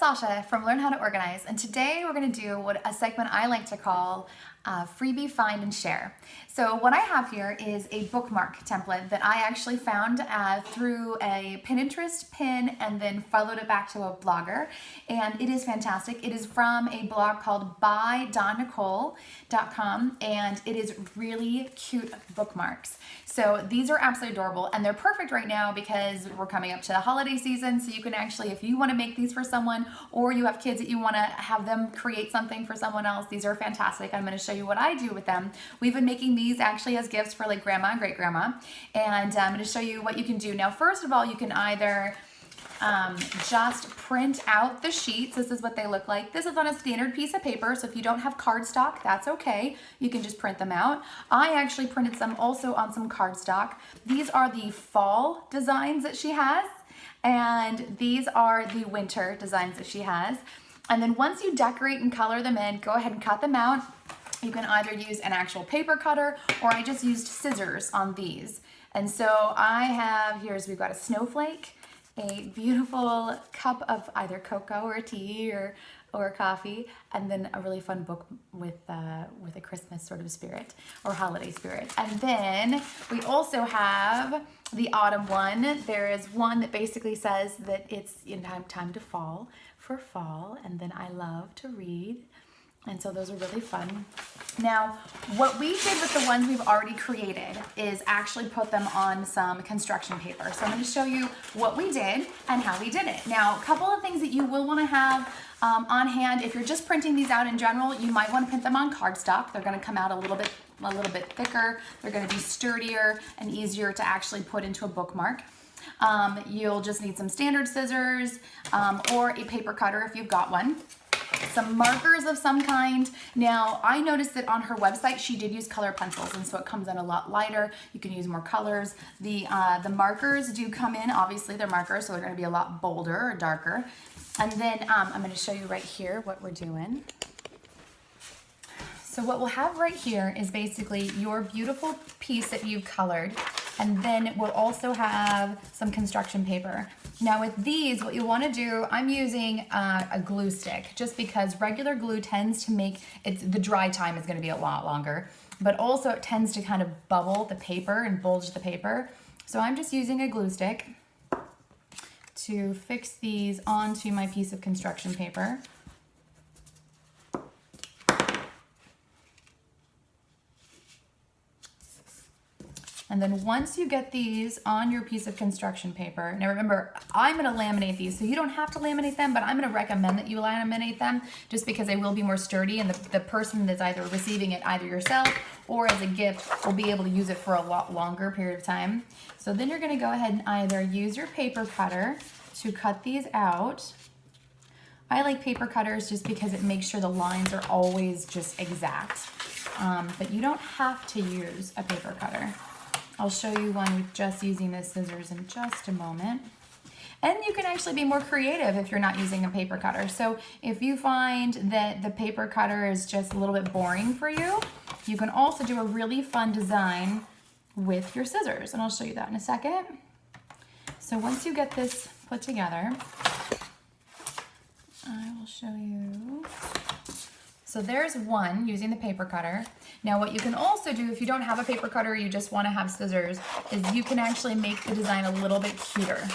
Sasha from Learn How to Organize, and today we're going to do what a segment I like to call Freebie Find and Share. So what I have here is a bookmark template that I actually found through a Pinterest pin and then followed it back to a blogger, and it is fantastic. It is from a blog called bydonnicole.com, and it is really cute bookmarks. So these are absolutely adorable, and they're perfect right now because we're coming up to the holiday season, so you can actually, if you want to make these for someone, or you have kids that you want to have them create something for someone else, these are fantastic. I'm going to show you what I do with them. We've been making these actually as gifts for like grandma and great grandma, and I'm going to show you what you can do. Now, first of all, you can either just print out the sheets. This is what they look like. This is on a standard piece of paper, so if you don't have cardstock, that's okay. You can just print them out. I actually printed some also on some cardstock. These are the fall designs that she has, and these are the winter designs that she has. And then once you decorate and color them in, go ahead and cut them out. You can either use an actual paper cutter, or I just used scissors on these. And so I have, we've got a snowflake, a beautiful cup of either cocoa or tea or coffee, and then a really fun book with a Christmas sort of spirit or holiday spirit. And then we also have the autumn one. There is one that basically says that it's time to fall for fall, and then I love to read. And so those are really fun. Now, what we did with the ones we've already created is actually put them on some construction paper. So I'm going to show you what we did and how we did it. Now, a couple of things that you will want to have on hand. If you're just printing these out in general, you might want to print them on cardstock. They're going to come out a little bit thicker. They're going to be sturdier and easier to actually put into a bookmark. You'll just need some standard scissors or a paper cutter if you've got one. Some markers of some kind. Now, I noticed that on her website she did use color pencils, and so it comes in a lot lighter. You can use more colors. The markers do come in, obviously they're markers, so they're going to be a lot bolder or darker. And then I'm going to show you right here what we're doing. So what we'll have right here is basically your beautiful piece that you've colored, and then we'll also have some construction paper. Now with these, what you want to do, I'm using a glue stick, just because regular glue tends to make the dry time is going to be a lot longer, but also it tends to kind of bubble the paper and bulge the paper. So I'm just using a glue stick to fix these onto my piece of construction paper. And then once you get these on your piece of construction paper, now remember, I'm going to laminate these, so you don't have to laminate them, but I'm going to recommend that you laminate them just because they will be more sturdy, and the person that's either receiving it, either yourself or as a gift, will be able to use it for a lot longer period of time. So then you're going to go ahead and either use your paper cutter to cut these out. I like paper cutters just because it makes sure the lines are always just exact, but you don't have to use a paper cutter. I'll show you one with just using the scissors in just a moment. And you can actually be more creative if you're not using a paper cutter. So if you find that the paper cutter is just a little bit boring for you, you can also do a really fun design with your scissors. And I'll show you that in a second. So once you get this put together, I will show you. So there's one using the paper cutter. Now what you can also do if you don't have a paper cutter, you just want to have scissors, is you can actually make the design a little bit cuter.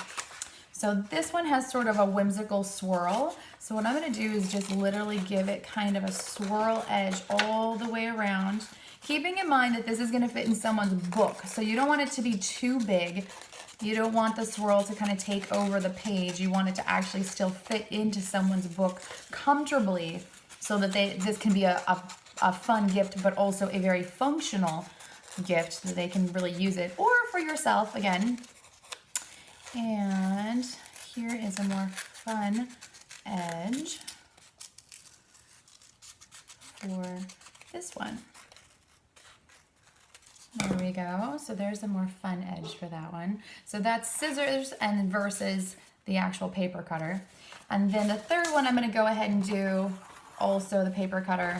So this one has sort of a whimsical swirl. So what I'm going to do is just literally give it kind of a swirl edge all the way around, keeping in mind that this is going to fit in someone's book. So you don't want it to be too big. You don't want the swirl to kind of take over the page. You want it to actually still fit into someone's book comfortably, so that this can be a fun gift, but also a very functional gift, so that they can really use it, or for yourself again. And here is a more fun edge for this one. There we go. So there's a more fun edge for that one. So that's scissors and versus the actual paper cutter. And then the third one I'm going to go ahead and do also the paper cutter,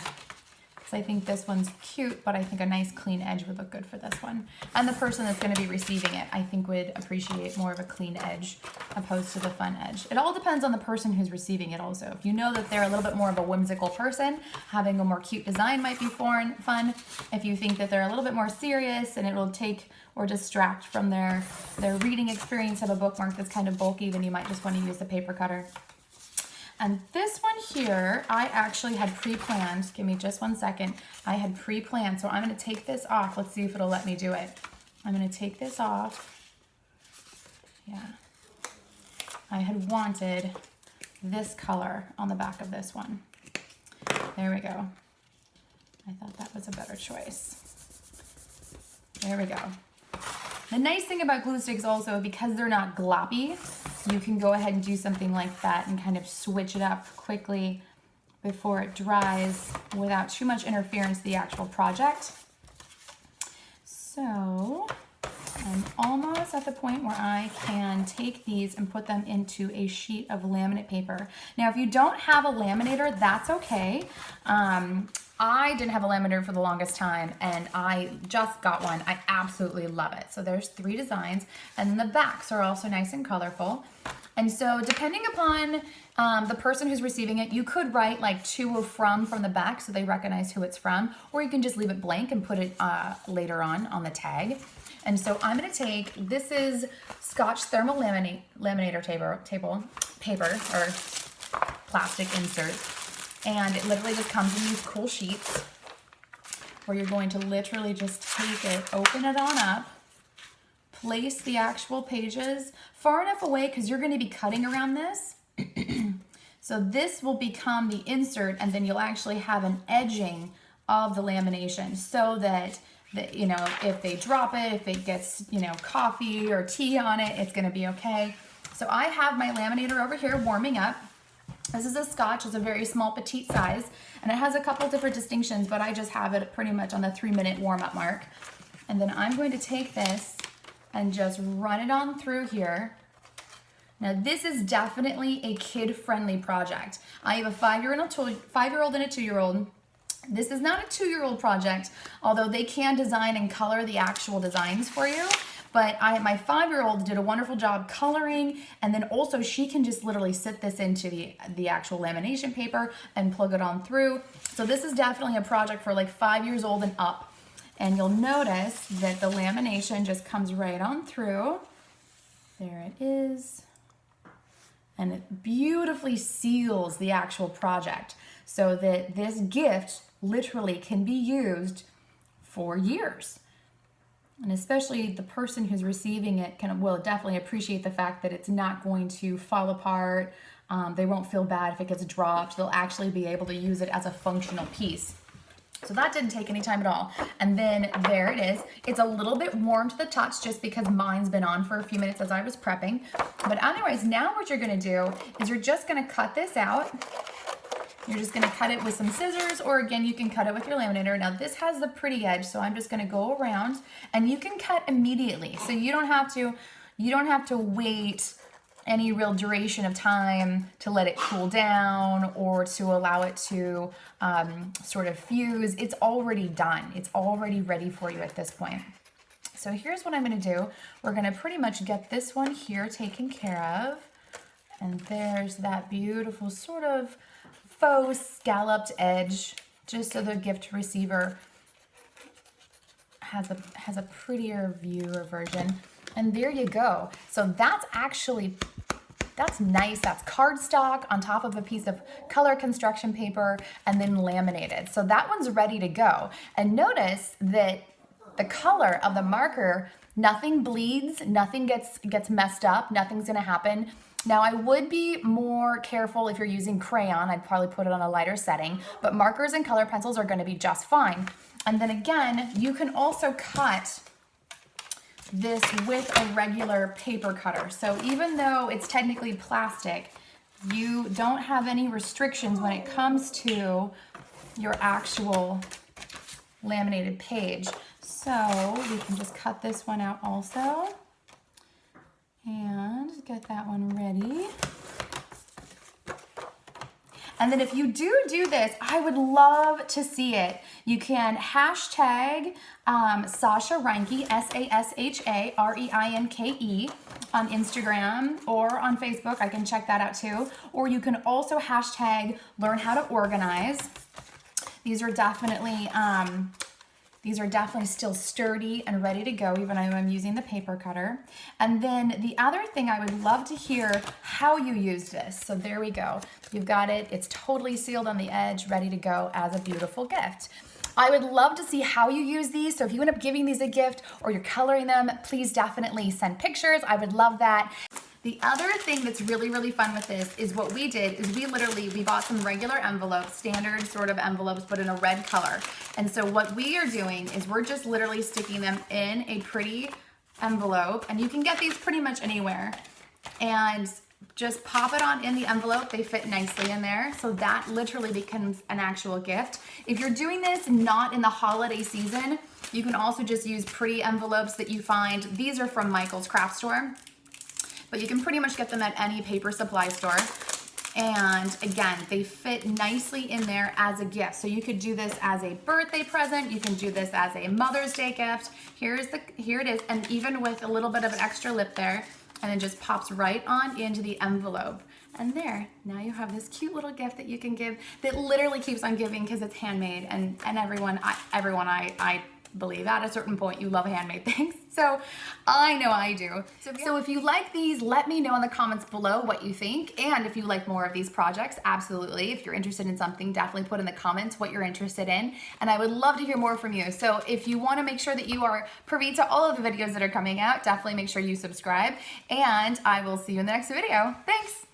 I think this one's cute, but I think a nice clean edge would look good for this one. And the person that's going to be receiving it, I think, would appreciate more of a clean edge opposed to the fun edge. It all depends on the person who's receiving it also. If you know that they're a little bit more of a whimsical person, having a more cute design might be fun. If you think that they're a little bit more serious and it will take or distract from their reading experience of a bookmark that's kind of bulky, then you might just want to use the paper cutter. And this one here, I actually had pre-planned. Give me just 1 second. I had pre-planned, so I'm going to take this off. Let's see if it'll let me do it. I'm going to take this off. Yeah. I had wanted this color on the back of this one. There we go. I thought that was a better choice. There we go. The nice thing about glue sticks also, because they're not gloppy, you can go ahead and do something like that and kind of switch it up quickly before it dries without too much interference with the actual project. So I'm almost at the point where I can take these and put them into a sheet of laminate paper. Now, if you don't have a laminator, that's okay. I didn't have a laminator for the longest time, and I just got one. I absolutely love it. So there's 3 designs, and then the backs are also nice and colorful. And so depending upon the person who's receiving it, you could write like to or from the back so they recognize who it's from, or you can just leave it blank and put it later on the tag. And so I'm going to take, this is Scotch thermal laminator paper or plastic insert. And it literally just comes in these cool sheets where you're going to literally just take it, open it on up, place the actual pages far enough away because you're going to be cutting around this. So this will become the insert, and then you'll actually have an edging of the lamination so that, you know, if they drop it, if it gets, you know, coffee or tea on it, it's going to be okay. So I have my laminator over here warming up. This is a Scotch. It's a very small, petite size, and it has a couple different distinctions, but I just have it pretty much on the 3-minute warm-up mark. And then I'm going to take this and just run it on through here. Now, this is definitely a kid-friendly project. I have a 5-year-old and a 2-year-old. This is not a 2-year-old project, although they can design and color the actual designs for you. But my 5-year-old did a wonderful job coloring, and then also she can just literally sit this into the actual lamination paper and plug it on through. So this is definitely a project for like 5 years old and up. And you'll notice that the lamination just comes right on through. There it is. And it beautifully seals the actual project so that this gift literally can be used for years. And especially the person who's receiving it will definitely appreciate the fact that it's not going to fall apart. They won't feel bad if it gets dropped. They'll actually be able to use it as a functional piece. So that didn't take any time at all. And then there it is. It's a little bit warm to the touch just because mine's been on for a few minutes as I was prepping. But anyways, now what you're gonna do is you're just gonna cut this out. You're just gonna cut it with some scissors, or again, you can cut it with your laminator. Now this has the pretty edge, so I'm just gonna go around, and you can cut immediately. So you don't have to wait any real duration of time to let it cool down or to allow it to sort of fuse. It's already done. It's already ready for you at this point. So here's what I'm gonna do. We're gonna pretty much get this one here taken care of. And there's that beautiful sort of faux scalloped edge, just so the gift receiver has a prettier view or version. And there you go. So that's nice. That's cardstock on top of a piece of color construction paper and then laminated. So that one's ready to go. And notice that the color of the marker, nothing bleeds, nothing gets messed up, nothing's gonna happen. Now, I would be more careful if you're using crayon. I'd probably put it on a lighter setting, but markers and color pencils are gonna be just fine. And then again, you can also cut this with a regular paper cutter. So even though it's technically plastic, you don't have any restrictions when it comes to your actual laminated page. So we can just cut this one out also and get that one ready. And then if you do this, I would love to see it. You can hashtag Sasha Reinke, SASHA-REINKE on Instagram or on Facebook. I can check that out too. Or you can also hashtag learn how to organize. These are definitely still sturdy and ready to go, even though I'm using the paper cutter. And then the other thing, I would love to hear how you used this. So there we go. You've got it. It's totally sealed on the edge, ready to go as a beautiful gift. I would love to see how you use these. So if you end up giving these a gift or you're coloring them, please definitely send pictures. I would love that. The other thing that's really, really fun with this is what we did is we bought some regular envelopes, standard sort of envelopes, but in a red color. And so what we are doing is we're just literally sticking them in a pretty envelope, and you can get these pretty much anywhere. And just pop it on in the envelope. They fit nicely in there. So that literally becomes an actual gift. If you're doing this not in the holiday season, you can also just use pretty envelopes that you find. These are from Michael's Craft Store, but you can pretty much get them at any paper supply store. And again, they fit nicely in there as a gift. So you could do this as a birthday present. You can do this as a Mother's Day gift. Here it is. And even with a little bit of an extra lip there, and it just pops right on into the envelope. And there, now you have this cute little gift that you can give that literally keeps on giving because it's handmade. And everyone I believe at a certain point you love handmade things. So I know I do. So if you like these, let me know in the comments below what you think. And if you like more of these projects, absolutely. If you're interested in something, definitely put in the comments what you're interested in. And I would love to hear more from you. So if you want to make sure that you are privy to all of the videos that are coming out, definitely make sure you subscribe. And I will see you in the next video. Thanks.